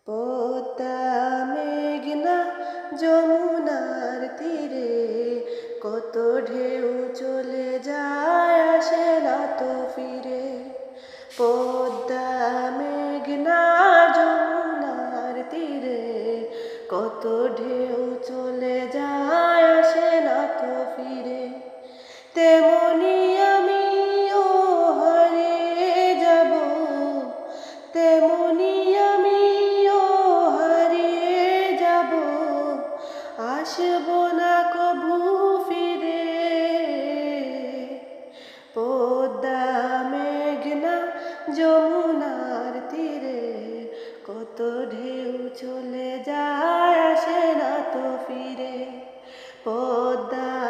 পদ্মা মেঘনা যমুনার তীরে কত ঢেউ চলে যায় আসে না তো ফিরে। পদ্মা মেঘনা যমুনার তীরে কত ঢেউ চলে যায় আসে না তো ফিরে। তেমনি আমিও হারিয়ে যাব, তেমনি আমিও হারিয়ে যাব, আসব না কভু ফিরে। পদ্মা মেঘনা যমুনার তীরে কত ঢেউ চলে যায় আসে না তো ফিরে। পদ্মা